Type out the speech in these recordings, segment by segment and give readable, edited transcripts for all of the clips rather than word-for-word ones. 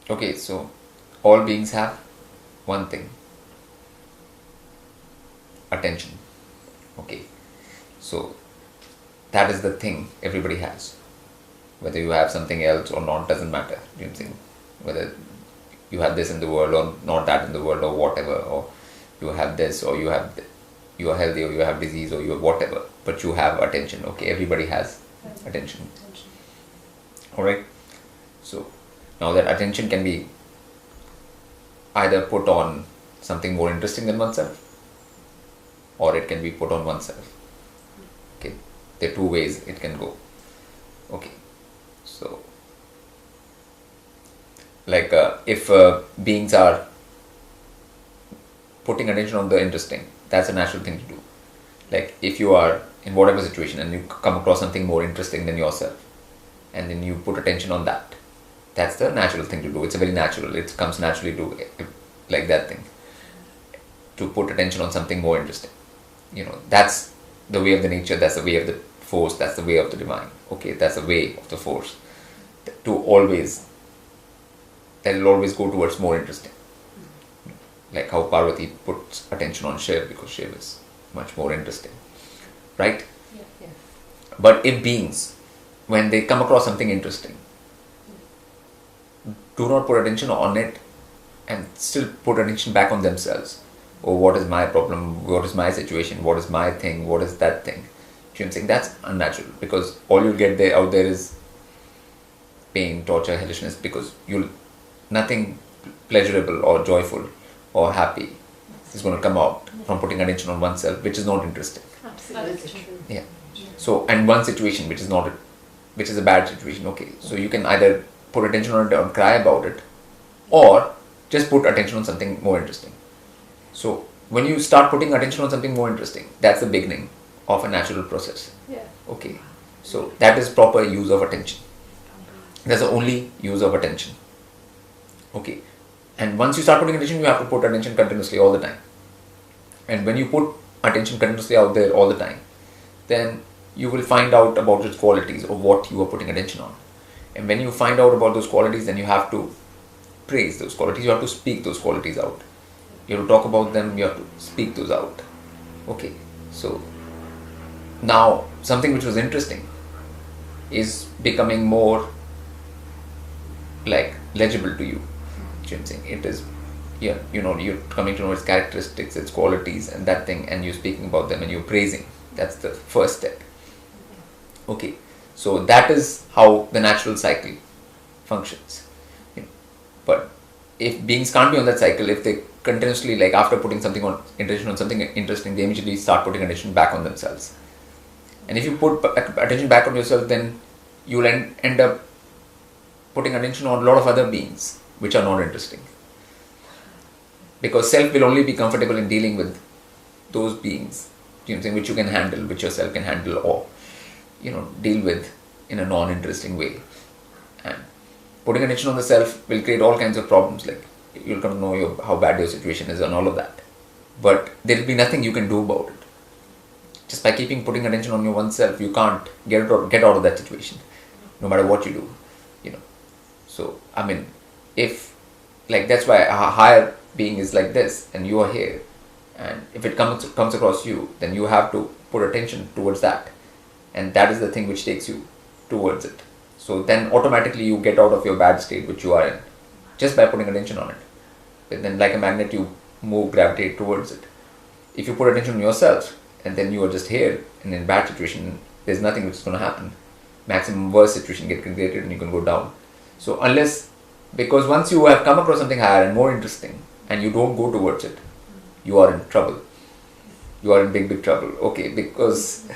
Okay, so all beings have one thing: attention. Okay, so that is the thing everybody has. Whether you have something else or not doesn't matter. You know what I'm saying? Whether you have this in the world or not that in the world or whatever, or you have this or you are healthy or you have disease or you have whatever, but you have attention. Okay, everybody has attention. Alright, so now that attention can be either put on something more interesting than oneself, or it can be put on oneself. Okay, there are two ways it can go. Okay, so like if beings are putting attention on the interesting, that's a natural thing to do. Like if you are in whatever situation and you come across something more interesting than yourself, and then you put attention on that, that's the natural thing to do. It's a very natural, it comes naturally to like that thing, to put attention on something more interesting. That's the way of the nature, that's the way of the force, that's the way of the divine. Okay, that's the way of the force, that will always go towards more interesting. Like how Parvati puts attention on Shiv because Shiv is much more interesting, right? Yeah. But if beings, when they come across something interesting, do not put attention on it and still put attention back on themselves. Oh, what is my problem? What is my situation? What is my thing? What is that thing? You know what I'm saying? That's unnatural, because all you'll get out there is pain, torture, hellishness, because nothing pleasurable or joyful or happy is going to come out from putting attention on oneself, which is not interesting. Absolutely. Yeah. So, and one situation which is a bad situation. Okay, so you can either put attention on it and cry about it, or just put attention on something more interesting. So when you start putting attention on something more interesting, that's the beginning of a natural process. Yeah. Okay, so that is proper use of attention. That's the only use of attention. Okay, and once you start putting attention, you have to put attention continuously all the time. And when you put attention continuously out there all the time, then you will find out about its qualities of what you are putting attention on. And when you find out about those qualities, then you have to praise those qualities, you have to speak those qualities out. You have to talk about them, you have to speak those out. Okay, so now something which was interesting is becoming more like legible to you. You know what I'm saying? It is, you're coming to know its characteristics, its qualities and that thing, and you're speaking about them and you're praising. That's the first step. Okay, so that is how the natural cycle functions. But if beings can't be on that cycle, if they continuously, like after putting attention on something interesting, they immediately start putting attention back on themselves. And if you put attention back on yourself, then you'll end up putting attention on a lot of other beings which are not interesting. Because self will only be comfortable in dealing with those beings, which you can handle, which yourself can handle, or deal with in a non-interesting way. And putting attention on the self will create all kinds of problems, like you'll come to know how bad your situation is and all of that. But there will be nothing you can do about it. Just by putting attention on your oneself, you can't get out of that situation, no matter what you do. So if that's why a higher being is like this, and you are here, and if it comes across you, then you have to put attention towards that, and that is the thing which takes you towards it. So then automatically you get out of your bad state which you are in, just by putting attention on it. But then like a magnet, you gravitate towards it. If you put attention on yourself, and then you are just here, and in bad situation, there's nothing which is going to happen. Maximum worst situation get created and you can go down. So because once you have come across something higher and more interesting, and you don't go towards it, you are in trouble. You are in big trouble. Okay, because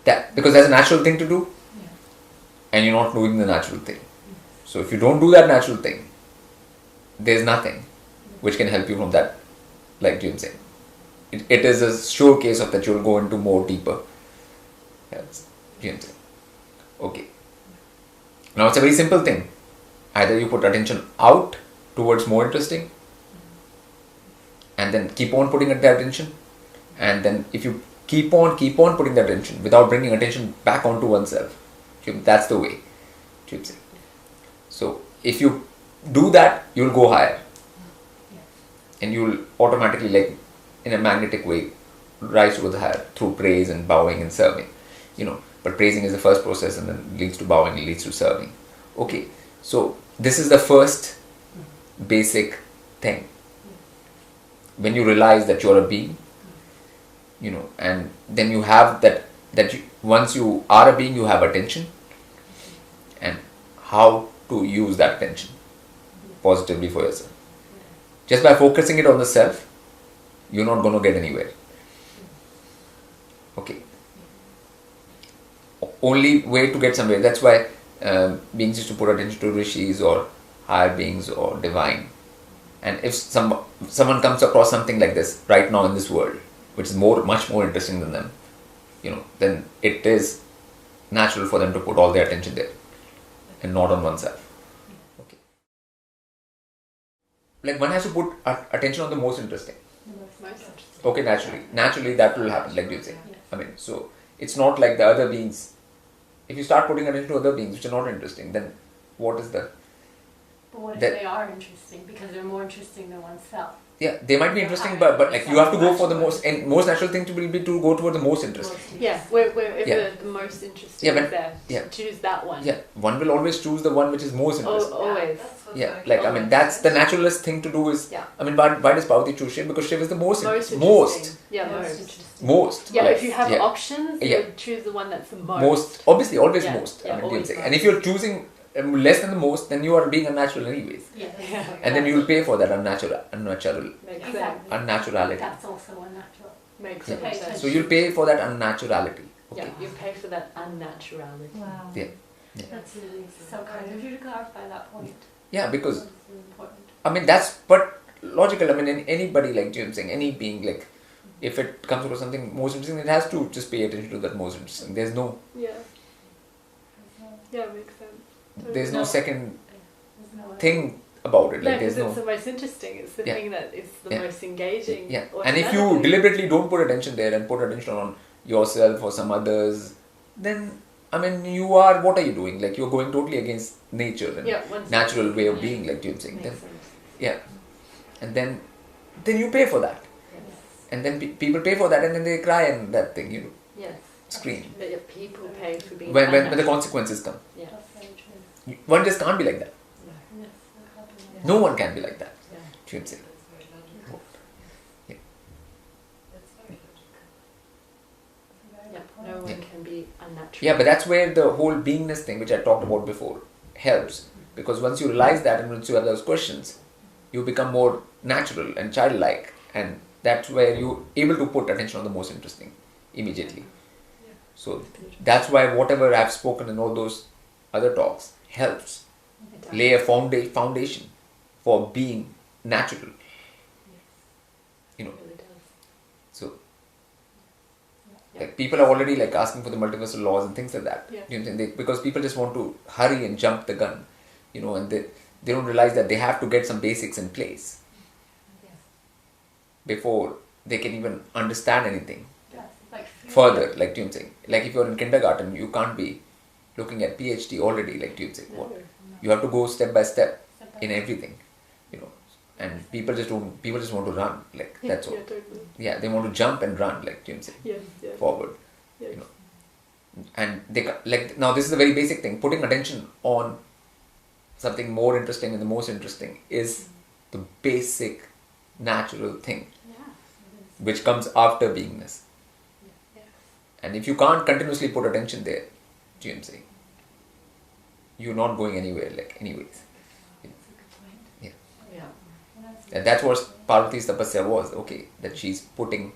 that's a natural thing to do, and you're not doing the natural thing. So if you don't do that natural thing, there's nothing which can help you from that, like Jim said. It is a sure case of that you'll go into more deeper. That's Jim said. Okay. Now it's a very simple thing. Either you put attention out towards more interesting, and then keep on putting that attention, and then if you keep on putting that attention without bringing attention back onto oneself, that's the way. So if you do that, you'll go higher. And you'll automatically, like, in a magnetic way, rise towards higher through praise and bowing and serving. But praising is the first process and then leads to bowing, leads to serving. Okay, so this is the first basic thing. When you realize that you're a being, and then you have once you are a being, you have attention, and how to use that attention positively for yourself. Just by focusing it on the self, you're not going to get anywhere. Okay. Only way to get somewhere. That's why beings used to put attention to rishis or higher beings or divine. And if someone comes across something like this right now in this world, which is much more interesting than them, then it is natural for them to put all their attention there and not on oneself. Okay. Like, one has to put attention on the most interesting. Okay, naturally that will happen, like you say. So it's not like the other beings. If you start putting attention to other beings which are not interesting, then what is the... But what if they are interesting because they're more interesting than oneself? Yeah, they might be interesting, but like, you have to go for the most natural thing will be to go toward the most interesting. Wherever the most interesting is there, choose that one. Yeah, one will always choose the one which is most interesting. Always. That's the naturalist thing to do is, why does Parvati choose Shiv? Because Shiv is the most interesting. Most. Yeah, if you have options, you choose the one that's the most. Obviously, always most. And if you're choosing less than the most, then you are being unnatural anyways. And then you will pay for that unnaturality. That's also unnatural. Makes sense. So you'll pay for that unnaturality. Okay. Yeah, you pay for that unnaturality. Wow. Yeah. That's really so kind of you to clarify that point. Yeah, because That's really important. that's but logical. In anybody, like Jim saying, any being, like, if it comes across something most interesting, it has to just pay attention to that most interesting. There's no. Yeah, makes sense. There's no second thing about it. Like, because there's it's the most interesting. It's the thing that is the most engaging. Yeah. And if you deliberately don't put attention there and put attention on yourself or some others, then you are. What are you doing? Like, you're going totally against nature and natural way of being. Like Jim saying. And then you pay for that. And then people pay for that, and then they cry and that thing, scream. But people pay for being when the consequences come. Yeah. One just can't be like that. No one can be like that. You can say. No one can be unnatural. Yeah, but that's where the whole beingness thing, which I talked about before, helps. Because once you realize that and once you have those questions, you become more natural and childlike, and that's where you're able to put attention on the most interesting immediately. So that's why whatever I've spoken in all those other talks helps lay a foundation for being natural. So like, people are already like asking for the multiversal laws and things like that. Because people just want to hurry and jump the gun, and they don't realize that they have to get some basics in place before they can even understand anything further. Like Jim saying, like if you're in kindergarten, you can't be looking at PhD already. Like Jim saying, you have to go step by step in everything, and people just want to run. Like that's all. They want to jump and run. Like Jim saying, forward. And they like now. This is a very basic thing. Putting attention on something more interesting and the most interesting is the basic natural thing, which comes after beingness. And if you can't continuously put attention there, Jim saying, you're not going anywhere. Like anyways, and that's what Parvati's tapasya was. Okay, that she's putting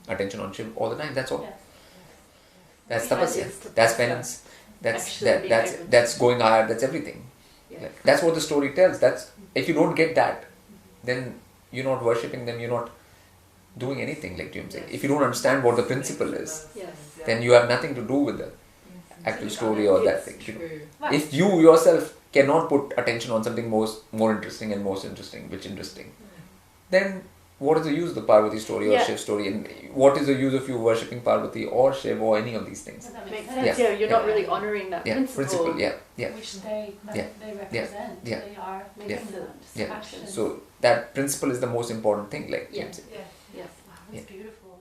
attention on Shiv all the time. That's all. That's tapasya. That's penance. That's going higher. That's everything. Like, that's what the story tells. That's if you don't get that, then you're not worshipping them. You're not doing anything. Like Jim said, if you don't understand what the principle is, then you have nothing to do with the actual story or that thing. If you yourself cannot put attention on something more interesting and most interesting, then what is the use of the Parvati story or Shiv story, and what is the use of you worshipping Parvati or Shiv or any of these things? That makes sense. Yeah, you're not really honouring that principle. Which they represent. They are actions. So that principle is the most important thing. Like yes. Wow, that's beautiful.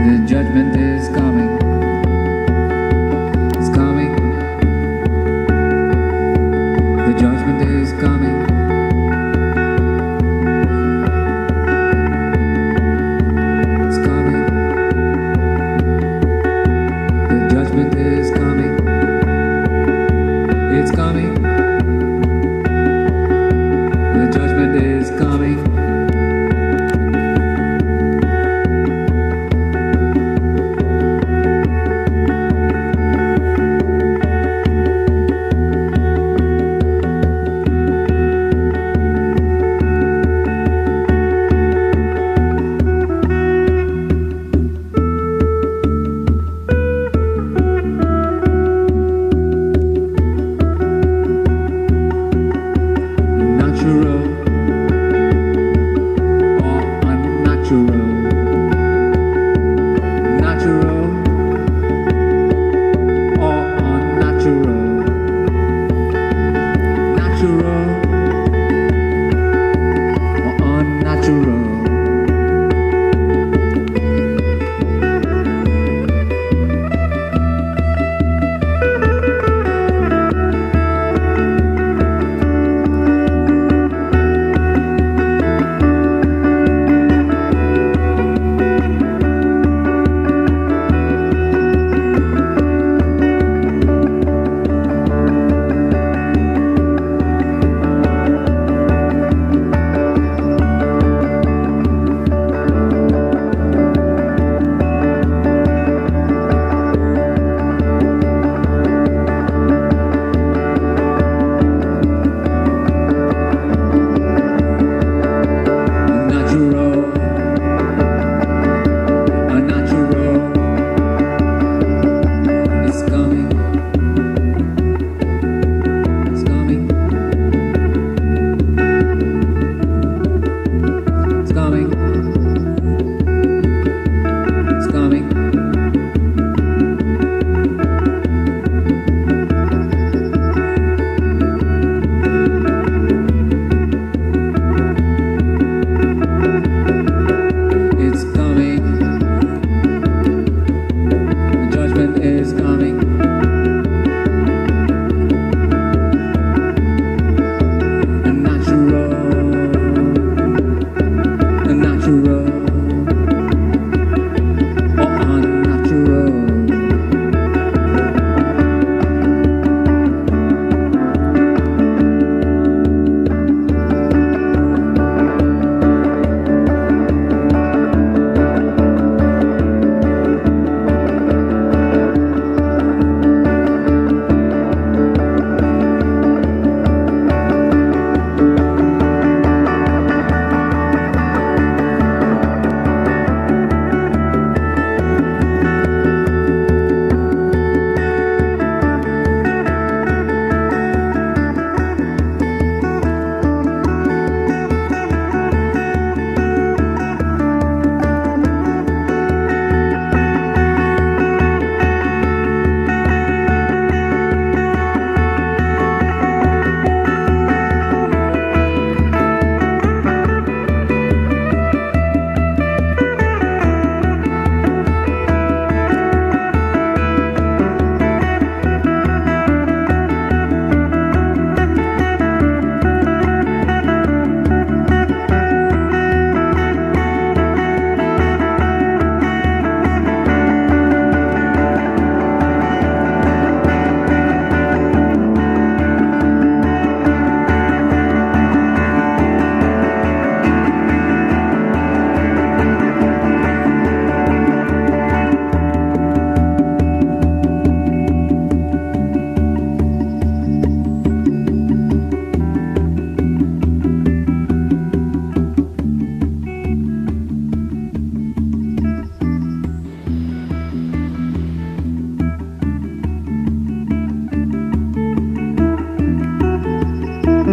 The judgment is coming. It's coming. The judgment is coming. It's coming.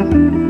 Bye.